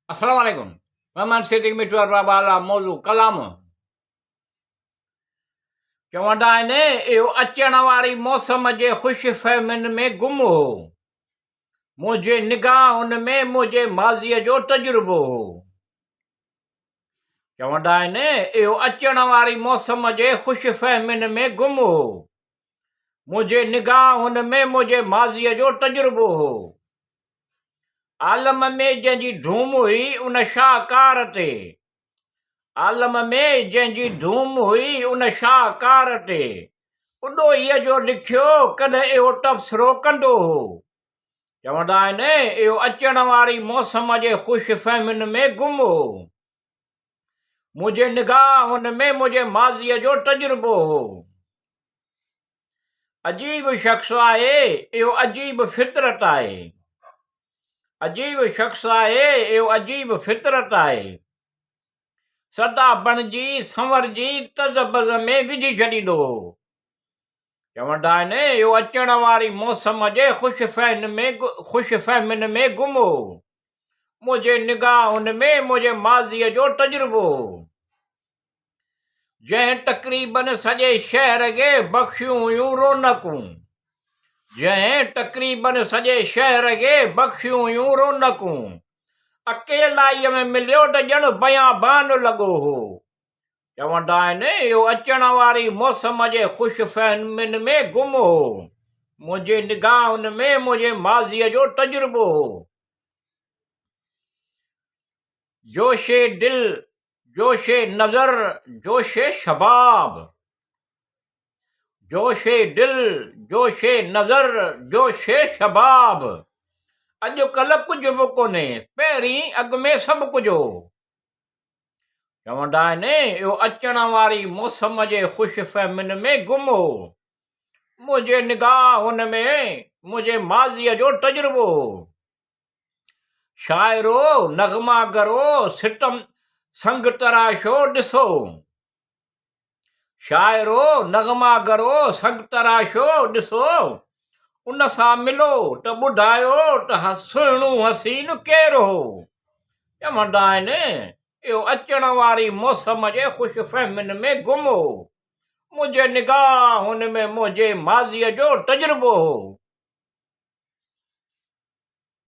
अस्सलाम वालेकुम। मैं सिटिंग में टूर बाबा मौजू क़लाम चवंदा आहिनि इहो अचण वारी मौसम जे खुशफहमिन में गुम हो। मुंहिंजे निगाहुनि में मुंहिंजे माज़ीअ जो तजुर्बो हो। चवंदा आहिनि इहो अचण वारी मौसम जे खुशफहमिन में गुम हो। मुंहिंजे निगाहुनि में मुंहिंजे माज़ीअ जो तजुर्बो हो। आलम में जंहिंजी धूम हुई उन शाहकार ते, आलम में जंहिंजी धूम हुई उन शाहकार ते, उॾोहीअ जो लिखियो कॾहिं इहो तबसरो कंदो हो। चवंदा आहिनि इहो अचण वारी मौसम जे खुशफहमिन में गुम हो। मुंहिंजे निगाहुनि में मुंहिंजे माज़ीअ जो तजुर्बो हो। अजीब शख़्स आहे इहो अजीब फितरत आहे। अजीब शख़्स आहे इहो अजीब फितरत आहे। सदा बणिजी संवरजी तज़बज़ में विझी छॾींदो हो। चवंदा आहिनि इहो अचण वारी मौसम जे खुशफहमिन में गुम हो। मुंहिंजे निगाहुनि में मुंहिंजे माज़ीअ जो तजुर्बो हो। जंहिं तक़रीबन सॼे शहर खे बख़्शियूं हुयूं रौनकूं, जंहिं तक़रीबन सॼे शहर खे बख़्शियूं हुयूं रौनकूं, अकेलाईअ में मिलियो त ॼण बयाबान लॻो हो। चवंदा आहिनि इहो अचण वारी मौसम जे खुशफहमिन में गुम हो। मुंहिंजे निगाहुनि में मुंहिंजे माज़ीअ जो तजुर्बो हो। जोशे दिल, जोशे नज़र, जोशे शबाब, जोशे दिल, जोशे नज़र, जोशे शबाब। अॼुकल्ह कुझु बि कोन्हे, पहिरीं अॻु में सभु कुझु हो। चवंदा आहिनि इहो अचण वारी मौसम जे खुशफहमिन में गुम हो। मुंहिंजे निगाहुनि में मुंहिंजे माज़ीअ जो तजुर्बो हो। शाइरो नग़मागरो सितम संग तराशो ॾिसो, शाइरो नग़मागरो संग तराशो ॾिसो, उन सां मिलो त ॿुधायो त सुहिणो हसीन केरु हो। चवंदा आहिनि इहो अचण वारी मौसम जे खुशफहमिन में गुम हो। मुंहिंजे निगाहुनि में मुंहिंजे माज़ीअ जो तजुर्बो हो।